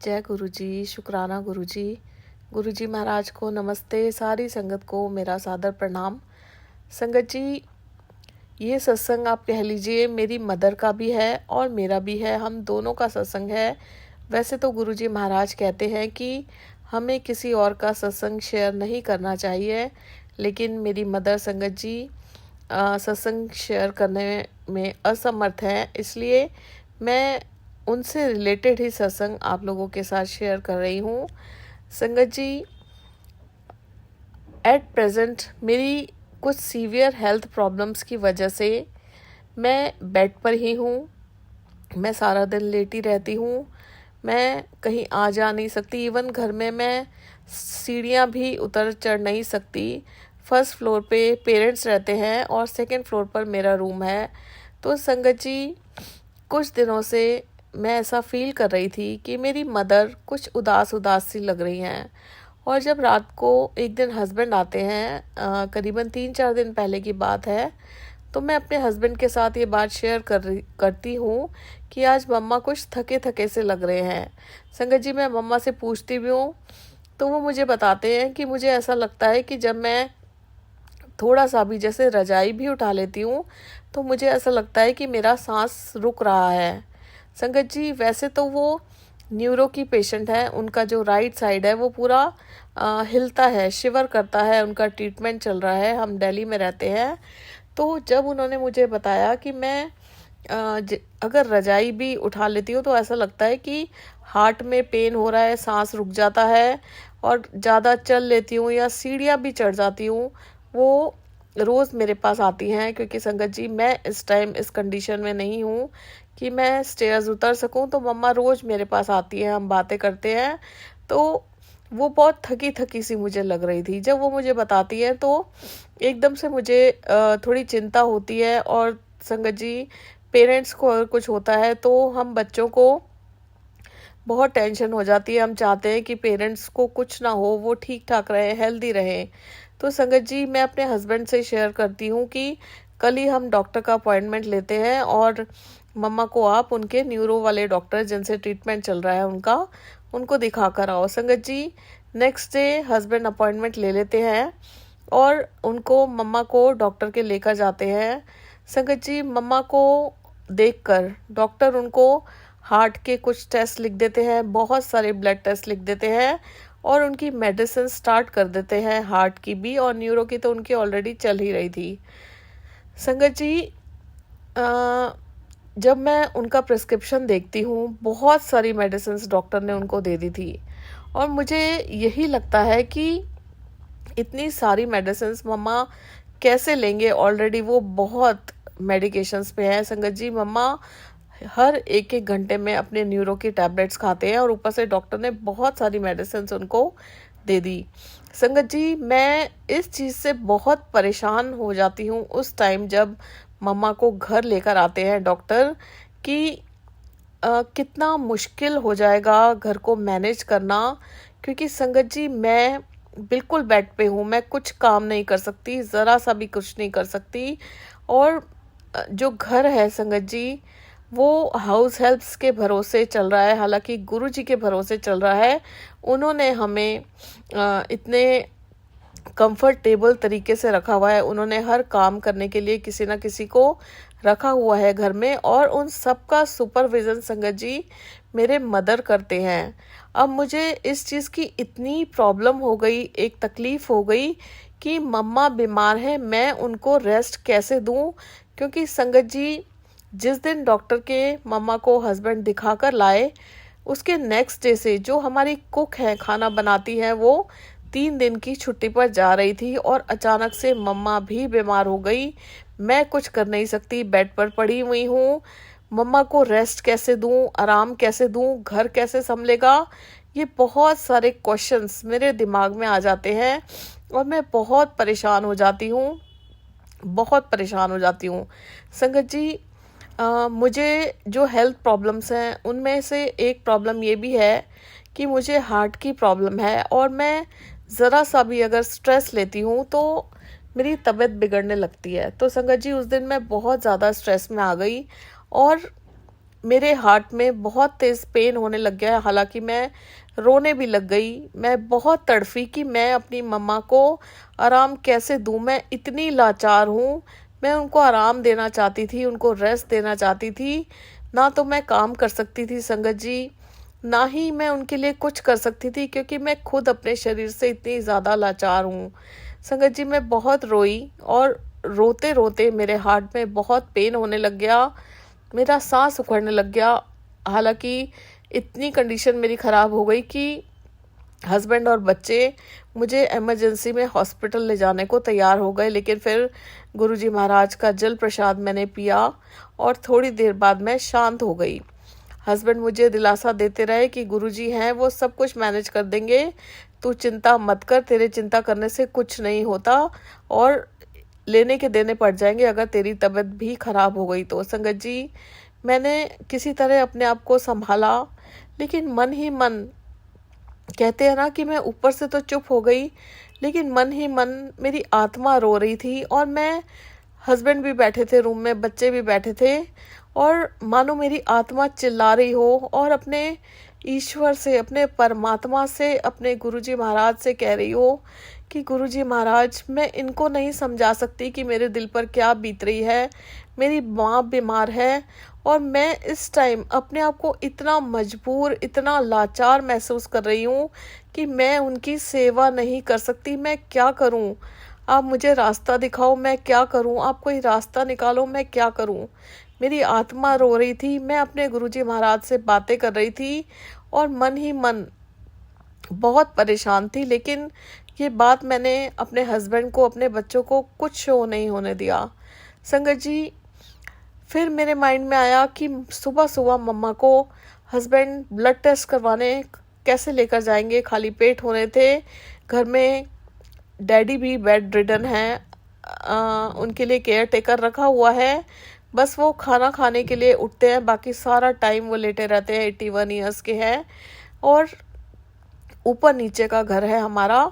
जय गुरु जी, शुक्राना गुरु जी। गुरु जी महाराज को नमस्ते, सारी संगत को मेरा सादर प्रणाम। संगत जी, ये सत्संग आप कह लीजिए मेरी मदर का भी है और मेरा भी है, हम दोनों का सत्संग है। वैसे तो गुरु जी महाराज कहते हैं कि हमें किसी और का सत्संग शेयर नहीं करना चाहिए, लेकिन मेरी मदर संगत जी सत्संग शेयर करने में असमर्थ हैं, इसलिए मैं उनसे रिलेटेड ही सत्संग आप लोगों के साथ शेयर कर रही हूँ। संगत जी, एट प्रेजेंट मेरी कुछ सीवियर हेल्थ प्रॉब्लम्स की वजह से मैं बेड पर ही हूँ। मैं सारा दिन लेटी रहती हूँ, मैं कहीं आ जा नहीं सकती। इवन घर में मैं सीढ़ियाँ भी उतर चढ़ नहीं सकती। फर्स्ट फ्लोर पे पेरेंट्स रहते हैं और सेकंड फ्लोर पर मेरा रूम है। तो संगत जी, कुछ दिनों से मैं ऐसा फील कर रही थी कि मेरी मदर कुछ उदास उदास सी लग रही हैं। और जब रात को एक दिन हस्बैंड आते हैं, करीबन 3-4 दिन पहले की बात है, तो मैं अपने हस्बैंड के साथ ये बात शेयर करती हूँ कि आज मम्मा कुछ थके थके से लग रहे हैं। संगत जी, मैं मम्मा से पूछती भी हूँ तो वो मुझे बताते हैं कि मुझे ऐसा लगता है कि जब मैं थोड़ा सा भी जैसे रजाई भी उठा लेती हूँ तो मुझे ऐसा लगता है कि मेरा सांस रुक रहा है। संगत जी, वैसे तो वो न्यूरो की पेशेंट है, उनका जो राइट साइड है वो पूरा हिलता है, शिवर करता है, उनका ट्रीटमेंट चल रहा है, हम दिल्ली में रहते हैं। तो जब उन्होंने मुझे बताया कि मैं अगर रजाई भी उठा लेती हूँ तो ऐसा लगता है कि हार्ट में पेन हो रहा है, सांस रुक जाता है, और ज़्यादा चल लेती हूँ या सीढ़ियाँ भी चढ़ जाती हूँ, वो रोज़ मेरे पास आती हैं। क्योंकि संगत जी, मैं इस टाइम इस कंडीशन में नहीं हूँ कि मैं स्टेयर्स उतर सकूँ, तो मम्मा रोज़ मेरे पास आती है, हम बातें करते हैं। तो वो बहुत थकी थकी सी मुझे लग रही थी। जब वो मुझे बताती है तो एकदम से मुझे थोड़ी चिंता होती है। और संगत जी, पेरेंट्स को अगर कुछ होता है तो हम बच्चों को बहुत टेंशन हो जाती है। हम चाहते हैं कि पेरेंट्स को कुछ ना हो, वो ठीक ठाक रहे, हेल्दी रहे। तो संगत जी, मैं अपने हस्बैंड से शेयर करती हूँ कि कल ही हम डॉक्टर का अपॉइंटमेंट लेते हैं और मम्मा को आप उनके न्यूरो वाले डॉक्टर जिनसे ट्रीटमेंट चल रहा है उनको दिखा कर आओ। संगत जी, नेक्स्ट डे हस्बैंड अपॉइंटमेंट ले लेते हैं और उनको मम्मा को डॉक्टर के लेकर जाते हैं। संगत जी, मम्मा को देखकर डॉक्टर उनको हार्ट के कुछ टेस्ट लिख देते हैं, बहुत सारे ब्लड टेस्ट लिख देते हैं और उनकी मेडिसिन स्टार्ट कर देते हैं, हार्ट की भी और न्यूरो की तो उनकी ऑलरेडी चल ही रही थी। संगत जी, जब मैं उनका प्रिस्क्रिप्शन देखती हूँ, बहुत सारी मेडिसिन डॉक्टर ने उनको दे दी थी और मुझे यही लगता है कि इतनी सारी मेडिसिन मम्मा कैसे लेंगे। ऑलरेडी वो बहुत मेडिकेशंस पे हैं। संगत जी, मम्मा हर एक एक घंटे में अपने न्यूरो की टैबलेट्स खाते हैं और ऊपर से डॉक्टर ने बहुत सारी मेडिसिन उनको दे दी। संगत जी, मैं इस चीज़ से बहुत परेशान हो जाती हूँ उस टाइम जब मम्मा को घर लेकर आते हैं डॉक्टर, कि कितना मुश्किल हो जाएगा घर को मैनेज करना। क्योंकि संगत जी, मैं बिल्कुल बेड पे हूँ, मैं कुछ काम नहीं कर सकती, ज़रा सा भी कुछ नहीं कर सकती। और जो घर है संगत जी, वो हाउस हेल्प्स के भरोसे चल रहा है, हालांकि गुरु जी के भरोसे चल रहा है। उन्होंने हमें इतने कंफर्टेबल तरीके से रखा हुआ है, उन्होंने हर काम करने के लिए किसी ना किसी को रखा हुआ है घर में, और उन सब का सुपरविजन संगत जी मेरे मदर करते हैं। अब मुझे इस चीज़ की इतनी प्रॉब्लम हो गई, एक तकलीफ हो गई कि मम्मा बीमार है, मैं उनको रेस्ट कैसे दूं। क्योंकि संगत जी, जिस दिन डॉक्टर के मम्मा को हस्बैंड दिखा कर लाए, उसके नेक्स्ट डे से जो हमारी कुक है, खाना बनाती है, वो 3 दिन की छुट्टी पर जा रही थी और अचानक से मम्मा भी बीमार हो गई। मैं कुछ कर नहीं सकती, बेड पर पड़ी हुई हूँ। मम्मा को रेस्ट कैसे दूँ, आराम कैसे दूँ, घर कैसे संभलेगा, ये बहुत सारे क्वेश्चंस मेरे दिमाग में आ जाते हैं और मैं बहुत परेशान हो जाती हूँ, बहुत परेशान हो जाती हूँ। संगत जी, मुझे जो हेल्थ प्रॉब्लम्स हैं उनमें से एक प्रॉब्लम ये भी है कि मुझे हार्ट की प्रॉब्लम है और मैं ज़रा सा भी अगर स्ट्रेस लेती हूँ तो मेरी तबीयत बिगड़ने लगती है। तो संगत जी, उस दिन मैं बहुत ज़्यादा स्ट्रेस में आ गई और मेरे हार्ट में बहुत तेज़ पेन होने लग गया है, हालांकि मैं रोने भी लग गई। मैं बहुत तड़फी कि मैं अपनी मम्मा को आराम कैसे दूं। मैं इतनी लाचार हूँ। मैं उनको आराम देना चाहती थी, उनको रेस्ट देना चाहती थी। ना तो मैं काम कर सकती थी संगत जी, ना ही मैं उनके लिए कुछ कर सकती थी, क्योंकि मैं खुद अपने शरीर से इतनी ज़्यादा लाचार हूँ। संगत जी, मैं बहुत रोई और रोते रोते मेरे हार्ट में बहुत पेन होने लग गया, मेरा सांस उखड़ने लग गया। हालांकि इतनी कंडीशन मेरी ख़राब हो गई कि हस्बैंड और बच्चे मुझे इमरजेंसी में हॉस्पिटल ले जाने को तैयार हो गए, लेकिन फिर गुरुजी महाराज का जल प्रसाद मैंने पिया और थोड़ी देर बाद मैं शांत हो गई। हस्बैंड मुझे दिलासा देते रहे कि गुरुजी हैं, वो सब कुछ मैनेज कर देंगे, तू चिंता मत कर, तेरे चिंता करने से कुछ नहीं होता और लेने के देने पड़ जाएंगे अगर तेरी तबीयत भी खराब हो गई तो। संगत जी, मैंने किसी तरह अपने आप को संभाला, लेकिन मन ही मन, कहते हैं ना कि मैं ऊपर से तो चुप हो गई, लेकिन मन ही मन मेरी आत्मा रो रही थी। और मैं, हस्बैंड भी बैठे थे रूम में, बच्चे भी बैठे थे, और मानो मेरी आत्मा चिल्ला रही हो और अपने ईश्वर से, अपने परमात्मा से, अपने गुरुजी महाराज से कह रही हो कि गुरुजी महाराज, मैं इनको नहीं समझा सकती कि मेरे दिल पर क्या बीत रही है। मेरी माँ बीमार है और मैं इस टाइम अपने आप को इतना मजबूर, इतना लाचार महसूस कर रही हूँ कि मैं उनकी सेवा नहीं कर सकती। मैं क्या करूँ? आप मुझे रास्ता दिखाओ, मैं क्या करूँ? आप कोई रास्ता निकालो, मैं क्या करूँ? मेरी आत्मा रो रही थी। मैं अपने गुरुजी महाराज से बातें कर रही थी और मन ही मन बहुत परेशान थी, लेकिन ये बात मैंने अपने हस्बैंड को, अपने बच्चों को कुछ शो नहीं होने दिया। संगत जी, फिर मेरे माइंड में आया कि सुबह सुबह मम्मा को हस्बैंड ब्लड टेस्ट करवाने कैसे लेकर जाएंगे, खाली पेट हो रहे थे। घर में डैडी भी बेड रिडन हैं, उनके लिए केयर टेकर रखा हुआ है, बस वो खाना खाने के लिए उठते हैं, बाकी सारा टाइम वो लेटे रहते हैं। 81 ईयर्स के हैं और ऊपर नीचे का घर है हमारा।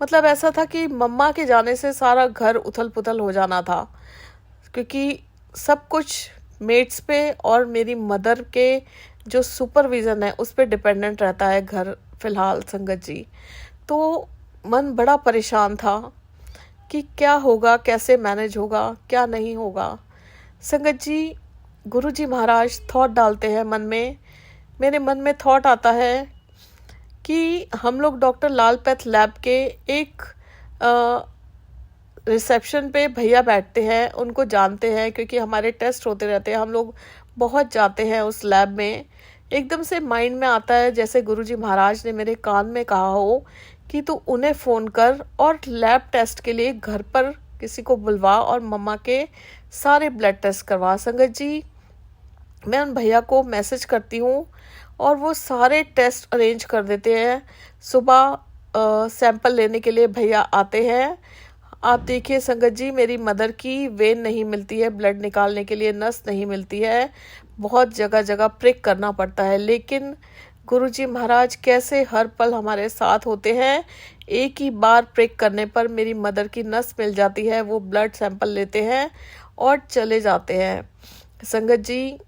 मतलब ऐसा था कि मम्मा के जाने से सारा घर उथल पुथल हो जाना था, क्योंकि सब कुछ मेट्स पे और मेरी मदर के जो सुपरविज़न है उस पे डिपेंडेंट रहता है घर फ़िलहाल। संगत जी, तो मन बड़ा परेशान था कि क्या होगा, कैसे मैनेज होगा, क्या नहीं होगा। संगत जी, गुरुजी महाराज थॉट डालते हैं मन में। मेरे मन में थॉट आता है कि हम लोग डॉक्टर लाल पैथ लैब के एक रिसेप्शन पे भैया बैठते हैं, उनको जानते हैं क्योंकि हमारे टेस्ट होते रहते हैं, हम लोग बहुत जाते हैं उस लैब में। एकदम से माइंड में आता है जैसे गुरुजी महाराज ने मेरे कान में कहा हो कि तू उन्हें फ़ोन कर और लैब टेस्ट के लिए घर पर किसी को बुलवा और मम्मा के सारे ब्लड टेस्ट करवा। संगत जी, मैं उन भैया को मैसेज करती हूँ और वो सारे टेस्ट अरेंज कर देते हैं। सुबह सैंपल लेने के लिए भैया आते हैं। आप देखिए संगत जी, मेरी मदर की वेन नहीं मिलती है, ब्लड निकालने के लिए नस नहीं मिलती है, बहुत जगह जगह प्रिक करना पड़ता है, लेकिन गुरुजी महाराज कैसे हर पल हमारे साथ होते हैं। एक ही बार प्रिक करने पर मेरी मदर की नस मिल जाती है, वो ब्लड सैंपल लेते हैं और चले जाते हैं। संगत जी,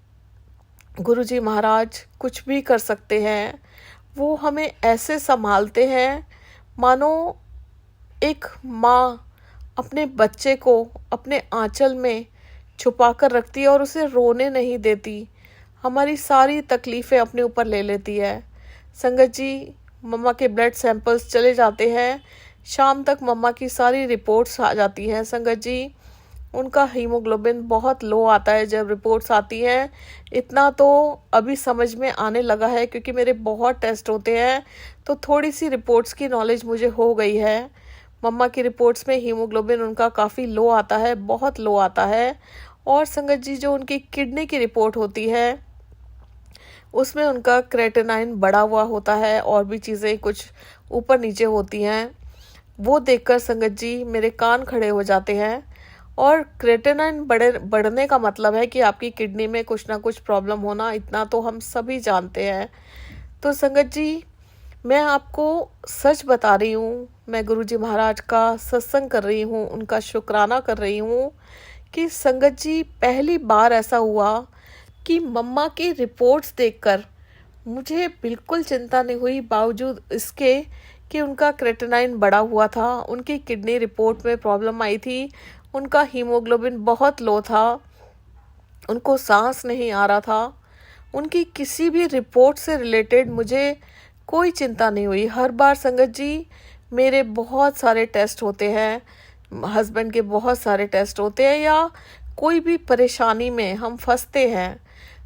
गुरुजी महाराज कुछ भी कर सकते हैं, वो हमें ऐसे संभालते हैं मानो एक माँ अपने बच्चे को अपने आंचल में छुपा कर रखती है और उसे रोने नहीं देती, हमारी सारी तकलीफ़ें अपने ऊपर ले लेती है। संगत जी, मम्मा के ब्लड सैंपल्स चले जाते हैं, शाम तक मम्मा की सारी रिपोर्ट्स आ जाती हैं। संगत जी, उनका हीमोग्लोबिन बहुत लो आता है जब रिपोर्ट्स आती हैं। इतना तो अभी समझ में आने लगा है क्योंकि मेरे बहुत टेस्ट होते हैं, तो थोड़ी सी रिपोर्ट्स की नॉलेज मुझे हो गई है। मम्मा की रिपोर्ट्स में हीमोग्लोबिन उनका काफ़ी लो आता है, बहुत लो आता है। और संगत जी, जो उनकी किडनी की रिपोर्ट होती है उसमें उनका क्रेटिनाइन बढ़ा हुआ होता है और भी चीज़ें कुछ ऊपर नीचे होती हैं। वो देखकर संगत जी मेरे कान खड़े हो जाते हैं। और क्रेटिनाइन बढ़ने का मतलब है कि आपकी किडनी में कुछ ना कुछ प्रॉब्लम होना, इतना तो हम सभी जानते हैं। तो संगत जी, मैं आपको सच बता रही हूँ, मैं गुरुजी महाराज का सत्संग कर रही हूँ, उनका शुक्राना कर रही हूँ कि संगत जी, पहली बार ऐसा हुआ कि मम्मा की रिपोर्ट्स देखकर मुझे बिल्कुल चिंता नहीं हुई, बावजूद इसके कि उनका क्रेटिनाइन बढ़ा हुआ था, उनकी किडनी रिपोर्ट में प्रॉब्लम आई थी, उनका हीमोग्लोबिन बहुत लो था, उनको सांस नहीं आ रहा था। उनकी किसी भी रिपोर्ट से रिलेटेड मुझे कोई चिंता नहीं हुई। हर बार संगत जी मेरे बहुत सारे टेस्ट होते हैं, हस्बैंड के बहुत सारे टेस्ट होते हैं, या कोई भी परेशानी में हम फंसते हैं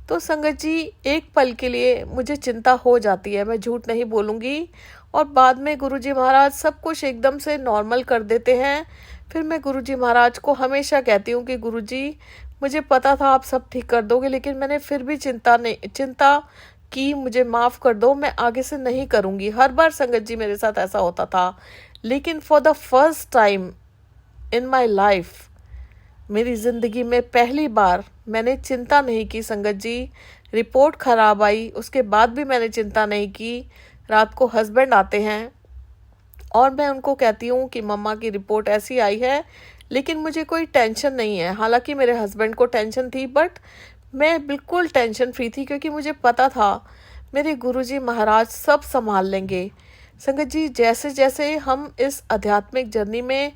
तो संगत जी एक पल के लिए मुझे चिंता हो जाती है, मैं झूठ नहीं बोलूँगी। और बाद में गुरुजी महाराज सब कुछ एकदम से नॉर्मल कर देते हैं। फिर मैं गुरुजी महाराज को हमेशा कहती हूँ कि गुरुजी, मुझे पता था आप सब ठीक कर दोगे, लेकिन मैंने फिर भी चिंता की, मुझे माफ़ कर दो, मैं आगे से नहीं करूँगी। हर बार संगत जी मेरे साथ ऐसा होता था, लेकिन for the first time in my life, मेरी ज़िंदगी में पहली बार मैंने चिंता नहीं की संगत जी। रिपोर्ट ख़राब आई, उसके बाद भी मैंने चिंता नहीं की। रात को हस्बैंड आते हैं और मैं उनको कहती हूँ कि मम्मा की रिपोर्ट ऐसी आई है, लेकिन मुझे कोई टेंशन नहीं है। हालांकि मेरे हस्बैंड को टेंशन थी, बट मैं बिल्कुल टेंशन फ्री थी, क्योंकि मुझे पता था मेरे गुरुजी महाराज सब संभाल लेंगे। संगत जी, जैसे जैसे हम इस आध्यात्मिक जर्नी में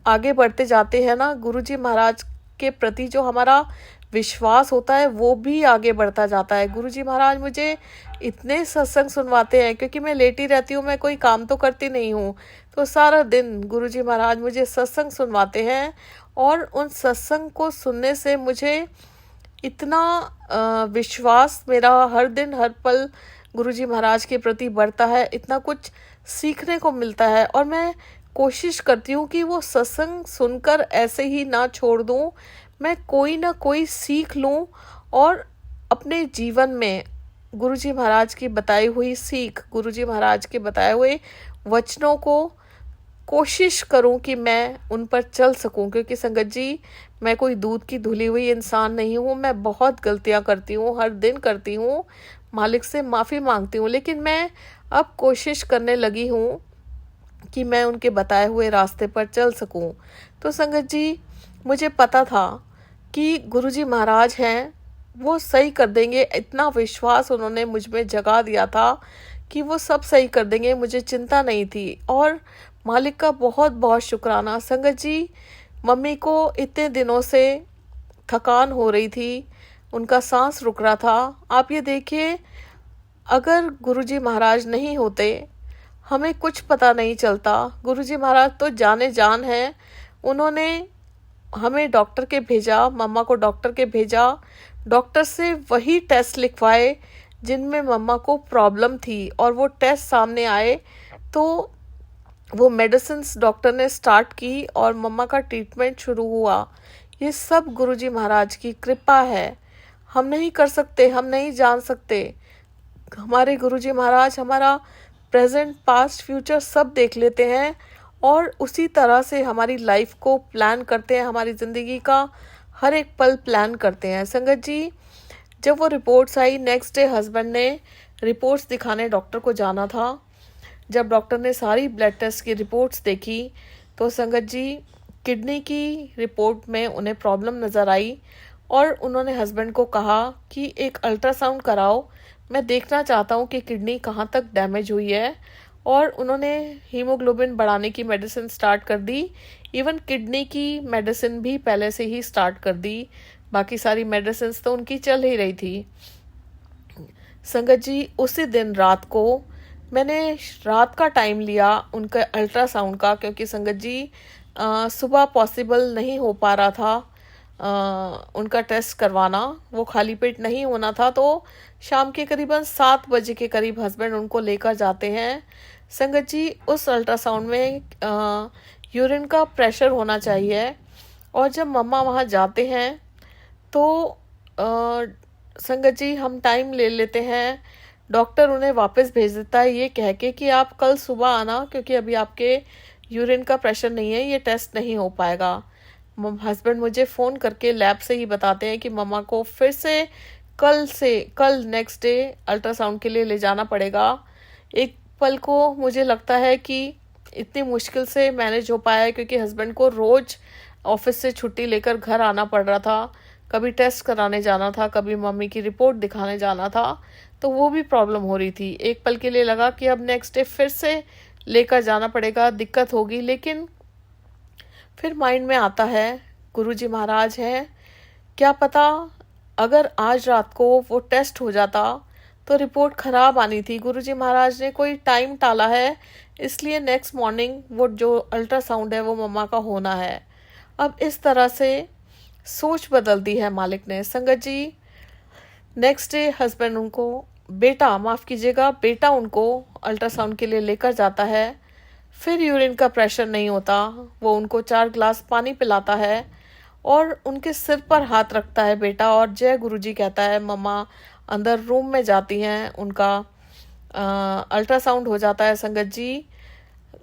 आगे बढ़ते जाते हैं ना, गुरुजी महाराज के प्रति जो हमारा विश्वास होता है वो भी आगे बढ़ता जाता है। गुरुजी महाराज मुझे इतने सत्संग सुनवाते हैं, क्योंकि मैं लेटी रहती हूँ, मैं कोई काम तो करती नहीं हूँ, तो सारा दिन गुरुजी महाराज मुझे सत्संग सुनवाते हैं। और उन सत्संग को सुनने से मुझे इतना विश्वास मेरा हर दिन हर पल गुरुजी महाराज के प्रति बढ़ता है, इतना कुछ सीखने को मिलता है। और मैं कोशिश करती हूँ कि वो सत्संग सुनकर ऐसे ही ना छोड़ दूँ, मैं कोई ना कोई सीख लूँ और अपने जीवन में गुरुजी महाराज की बताई हुई सीख, गुरुजी महाराज के बताए हुए वचनों को कोशिश करूं कि मैं उन पर चल सकूं। क्योंकि संगत जी, मैं कोई दूध की धुली हुई इंसान नहीं हूं, मैं बहुत गलतियां करती हूं, हर दिन करती हूं, मालिक से माफ़ी मांगती हूं, लेकिन मैं अब कोशिश करने लगी हूं कि मैं उनके बताए हुए रास्ते पर चल सकूं। तो संगत जी, मुझे पता था कि गुरुजी महाराज हैं, वो सही कर देंगे। इतना विश्वास उन्होंने मुझ में जगा दिया था कि वो सब सही कर देंगे, मुझे चिंता नहीं थी। और मालिक का बहुत बहुत शुक्राना। संगत जी, मम्मी को इतने दिनों से थकान हो रही थी, उनका सांस रुक रहा था। आप ये देखिए, अगर गुरुजी महाराज नहीं होते हमें कुछ पता नहीं चलता। गुरुजी महाराज तो जाने जान हैं, उन्होंने हमें डॉक्टर के भेजा, मम्मा को डॉक्टर के भेजा, डॉक्टर से वही टेस्ट लिखवाए जिनमें मम्मा को प्रॉब्लम थी, और वो टेस्ट सामने आए तो वो मेडिसिन्स डॉक्टर ने स्टार्ट की और मम्मा का ट्रीटमेंट शुरू हुआ। ये सब गुरुजी महाराज की कृपा है, हम नहीं कर सकते, हम नहीं जान सकते। हमारे गुरुजी महाराज हमारा प्रेजेंट, पास्ट, फ्यूचर सब देख लेते हैं और उसी तरह से हमारी लाइफ को प्लान करते हैं, हमारी ज़िंदगी का हर एक पल प्लान करते हैं। संगत जी, जब वो रिपोर्ट्स आई, नेक्स्ट डे हस्बैंड ने रिपोर्ट्स दिखाने डॉक्टर को जाना था। जब डॉक्टर ने सारी ब्लड टेस्ट की रिपोर्ट्स देखी तो संगत जी, किडनी की रिपोर्ट में उन्हें प्रॉब्लम नज़र आई और उन्होंने हस्बैंड को कहा कि एक अल्ट्रासाउंड कराओ, मैं देखना चाहता हूँ कि किडनी कहाँ तक डैमेज हुई है। और उन्होंने हीमोग्लोबिन बढ़ाने की मेडिसिन स्टार्ट कर दी, इवन किडनी की मेडिसिन भी पहले से ही स्टार्ट कर दी, बाकी सारी मेडिसिन तो उनकी चल ही रही थी। संगत जी, उसी दिन रात को मैंने रात का टाइम लिया उनका अल्ट्रासाउंड का, क्योंकि संगत जी सुबह पॉसिबल नहीं हो पा रहा था उनका टेस्ट करवाना, वो खाली पेट नहीं होना था। तो शाम के करीबन 7 बजे के करीब हस्बैंड उनको लेकर जाते हैं। संगत जी, उस अल्ट्रासाउंड में यूरिन का प्रेशर होना चाहिए, और जब मम्मा वहाँ जाते हैं तो संगत जी हम टाइम ले लेते हैं। डॉक्टर उन्हें वापस भेज देता है ये कह के कि आप कल सुबह आना, क्योंकि अभी आपके यूरिन का प्रेशर नहीं है, ये टेस्ट नहीं हो पाएगा। हस्बैंड मुझे फ़ोन करके लैब से ही बताते हैं कि मम्मा को फिर से कल नेक्स्ट डे अल्ट्रासाउंड के लिए ले जाना पड़ेगा। एक पल को मुझे लगता है कि इतनी मुश्किल से मैनेज हो पाया है, क्योंकि हस्बैंड को रोज़ ऑफिस से छुट्टी लेकर घर आना पड़ रहा था। कभी टेस्ट कराने जाना था, कभी मम्मी की रिपोर्ट दिखाने जाना था, तो वो भी प्रॉब्लम हो रही थी। एक पल के लिए लगा कि अब नेक्स्ट डे फिर से लेकर जाना पड़ेगा, दिक्कत होगी, लेकिन फिर माइंड में आता है गुरुजी महाराज हैं, क्या पता अगर आज रात को वो टेस्ट हो जाता तो रिपोर्ट खराब आनी थी। गुरुजी महाराज ने कोई टाइम टाला है, इसलिए नेक्स्ट मॉर्निंग वो जो अल्ट्रासाउंड है वो मम्मा का होना है। अब इस तरह से सोच बदल दी है मालिक ने। संगत जी, नेक्स्ट डे हस्बैंड उनको बेटा उनको अल्ट्रासाउंड के लिए लेकर जाता है। फिर यूरिन का प्रेशर नहीं होता, वो उनको 4 ग्लास पानी पिलाता है और उनके सिर पर हाथ रखता है बेटा, और जय गुरुजी कहता है। मम्मा अंदर रूम में जाती हैं, उनका अल्ट्रासाउंड हो जाता है। संगत जी,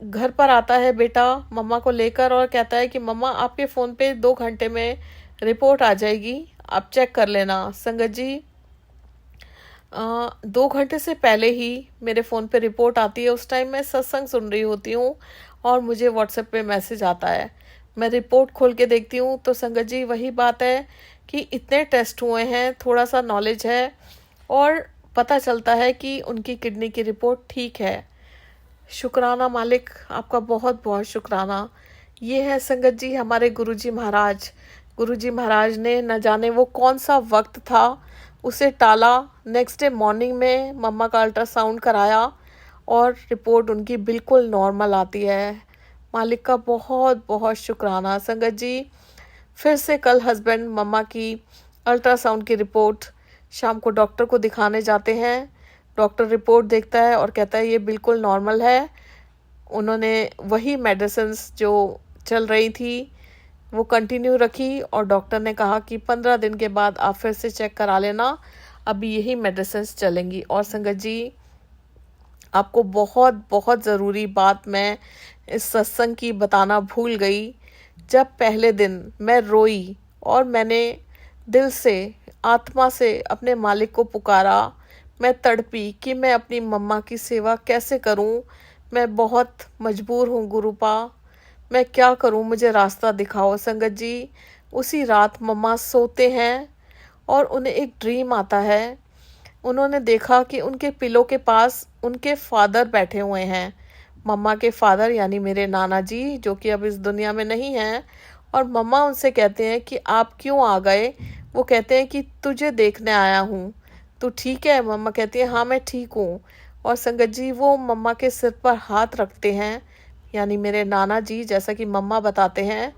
घर पर आता है बेटा मम्मा को लेकर और कहता है कि मम्मा आपके फ़ोन पे 2 घंटे में रिपोर्ट आ जाएगी, आप चेक कर लेना। संगत जी, 2 घंटे से पहले ही मेरे फ़ोन पे रिपोर्ट आती है। उस टाइम मैं सत्संग सुन रही होती हूँ और मुझे व्हाट्सएप पे मैसेज आता है। मैं रिपोर्ट खोल के देखती हूँ तो संगत जी वही बात है कि इतने टेस्ट हुए हैं, थोड़ा सा नॉलेज है और पता चलता है कि उनकी किडनी की रिपोर्ट ठीक है। शुक्राना मालिक, आपका बहुत बहुत शुक्राना। ये है संगत जी हमारे गुरुजी महाराज। गुरुजी महाराज ने न जाने वो कौन सा वक्त था, उसे टाला। नेक्स्ट डे मॉर्निंग में मम्मा का अल्ट्रासाउंड कराया और रिपोर्ट उनकी बिल्कुल नॉर्मल आती है। मालिक का बहुत बहुत शुक्राना। संगत जी, फिर से कल हस्बैंड मम्मा की अल्ट्रासाउंड की रिपोर्ट शाम को डॉक्टर को दिखाने जाते हैं। डॉक्टर रिपोर्ट देखता है और कहता है ये बिल्कुल नॉर्मल है। उन्होंने वही मेडिसिन्स जो चल रही थी वो कंटिन्यू रखी और डॉक्टर ने कहा कि 15 दिन के बाद आप फिर से चेक करा लेना, अभी यही मेडिसिन्स चलेंगी। और संगत जी, आपको बहुत बहुत ज़रूरी बात मैं इस सत्संग की बताना भूल गई। जब पहले दिन मैं रोई और मैंने दिल से, आत्मा से अपने मालिक को पुकारा, मैं तड़पी कि मैं अपनी मम्मा की सेवा कैसे करूं। मैं बहुत मजबूर हूं गुरुपा, मैं क्या करूं, मुझे रास्ता दिखाओ। संगत जी, उसी रात मम्मा सोते हैं और उन्हें एक ड्रीम आता है। उन्होंने देखा कि उनके पिलो के पास उनके फादर बैठे हुए हैं। मम्मा के फादर यानी मेरे नाना जी, जो कि अब इस दुनिया में नहीं हैं। और मम्मा उनसे कहते हैं कि आप क्यों आ गए। वो कहते हैं कि तुझे देखने आया हूँ, तू ठीक है। मम्मा कहती है हाँ मैं ठीक हूँ। और संगत जी, वो मम्मा के सिर पर हाथ रखते हैं, यानी मेरे नाना जी, जैसा कि मम्मा बताते हैं।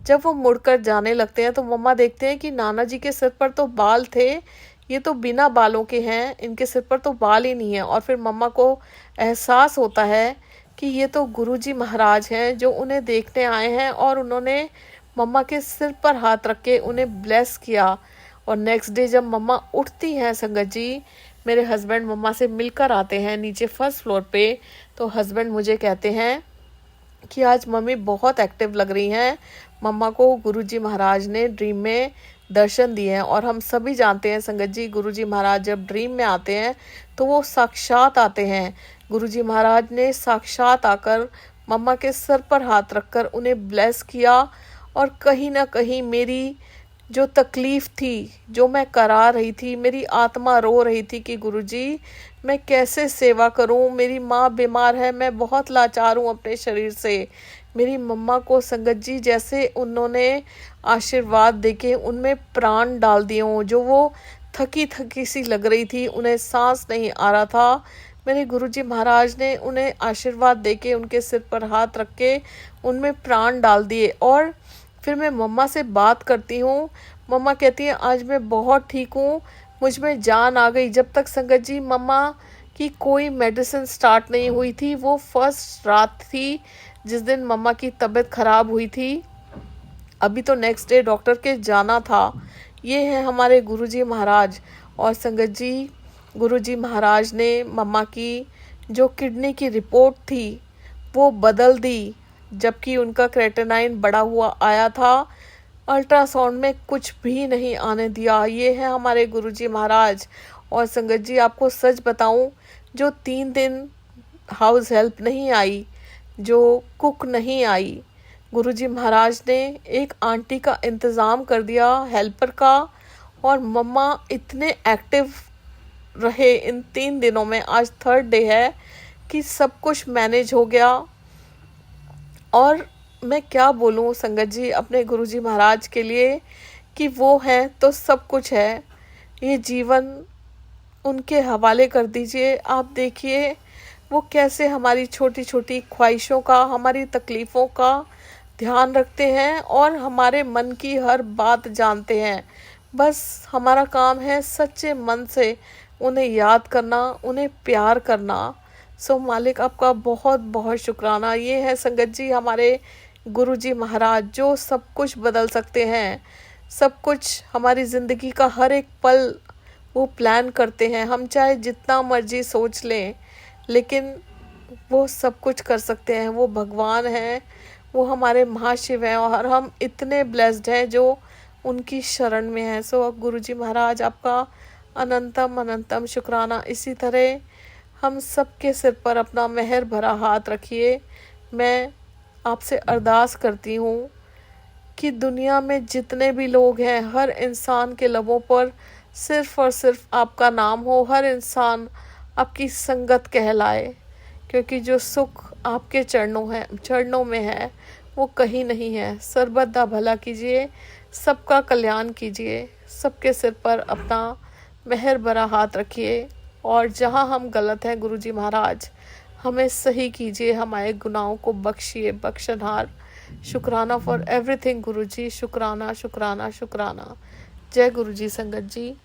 जब वो मुड़कर जाने लगते हैं तो मम्मा देखते हैं कि नाना जी के सिर पर तो बाल थे, ये तो बिना बालों के हैं, इनके सिर पर तो बाल ही नहीं है। और फिर मम्मा को एहसास होता है कि ये तो गुरुजी महाराज हैं जो उन्हें देखने आए हैं, और उन्होंने मम्मा के सिर पर हाथ रख के उन्हें ब्लेस किया। और नेक्स्ट डे जब मम्मा उठती हैं संगत जी, मेरे हस्बैंड मम्मा से मिलकर आते हैं नीचे फर्स्ट फ्लोर पे, तो हस्बैंड मुझे कहते हैं कि आज मम्मी बहुत एक्टिव लग रही हैं। मम्मा को गुरुजी महाराज ने ड्रीम में दर्शन दिए हैं। और हम सभी जानते हैं संगत जी, गुरुजी महाराज जब ड्रीम में आते हैं तो वो साक्षात आते हैं। गुरुजी महाराज ने साक्षात आकर मम्मा के सर पर हाथ रखकर उन्हें ब्लेस किया। और कहीं ना कहीं मेरी जो तकलीफ़ थी, जो मैं करा रही थी, मेरी आत्मा रो रही थी कि गुरुजी मैं कैसे सेवा करूं, मेरी माँ बीमार है, मैं बहुत लाचार हूँ अपने शरीर से। मेरी मम्मा को संगत जी जैसे उन्होंने आशीर्वाद देके उनमें प्राण डाल दिए हों, जो वो थकी थकी सी लग रही थी, उन्हें सांस नहीं आ रहा था। मेरे गुरुजी महाराज ने उन्हें आशीर्वाद देके उनके सिर पर हाथ रख के उनमें प्राण डाल दिए। और फिर मैं मम्मा से बात करती हूँ, मम्मा कहती है आज मैं बहुत ठीक हूँ, मुझ में जान आ गई। जब तक संगत जी मम्मा की कोई मेडिसिन स्टार्ट नहीं हुई थी, वो फर्स्ट रात थी जिस दिन मम्मा की तबीयत ख़राब हुई थी। अभी तो नेक्स्ट डे डॉक्टर के जाना था। ये है हमारे गुरुजी महाराज। और संगत जी, गुरुजी महाराज ने मम्मा की जो किडनी की रिपोर्ट थी वो बदल दी, जबकि उनका क्रेटेनाइन बढ़ा हुआ आया था। अल्ट्रासाउंड में कुछ भी नहीं आने दिया। ये है हमारे गुरुजी महाराज। और संगत जी, आपको सच बताऊं, जो 3 दिन हाउस हेल्प नहीं आई, जो कुक नहीं आई, गुरुजी महाराज ने एक आंटी का इंतज़ाम कर दिया, हेल्पर का, और मम्मा इतने एक्टिव रहे इन 3 दिनों में, आज थर्ड डे है, कि सब कुछ मैनेज हो गया। और मैं क्या बोलूँ संगत जी अपने गुरुजी महाराज के लिए, कि वो हैं तो सब कुछ है। ये जीवन उनके हवाले कर दीजिए। आप देखिए वो कैसे हमारी छोटी छोटी ख्वाहिशों का, हमारी तकलीफ़ों का ध्यान रखते हैं और हमारे मन की हर बात जानते हैं। बस हमारा काम है सच्चे मन से उन्हें याद करना, उन्हें प्यार करना। सो मालिक आपका बहुत बहुत शुक्राना। ये है संगत जी हमारे गुरुजी महाराज जो सब कुछ बदल सकते हैं। सब कुछ हमारी ज़िंदगी का हर एक पल वो प्लान करते हैं। हम चाहे जितना मर्जी सोच लें, लेकिन वो सब कुछ कर सकते हैं। वो भगवान हैं, वो हमारे महाशिव हैं और हम इतने ब्लेस्ड हैं जो उनकी शरण में हैं। सो गुरुजी महाराज आपका अनंतम अनंतम शुक्राना। इसी तरह हम सबके सिर पर अपना मेहर भरा हाथ रखिए। मैं आपसे अरदास करती हूँ कि दुनिया में जितने भी लोग हैं, हर इंसान के लबों पर सिर्फ़ और सिर्फ आपका नाम हो, हर इंसान आपकी संगत कहलाए, क्योंकि जो सुख आपके चरणों में है वो कहीं नहीं है। सर्वदा भला कीजिए, सबका कल्याण कीजिए, सबके सिर पर अपना मेहर भरा हाथ रखिए। और जहाँ हम गलत हैं गुरुजी महाराज हमें सही कीजिए, हमारे गुनाहों को बख्शिए, बख्शनहार। शुक्राना फॉर एवरीथिंग गुरुजी, शुक्राना शुक्राना शुक्राना। जय गुरुजी संगत जी।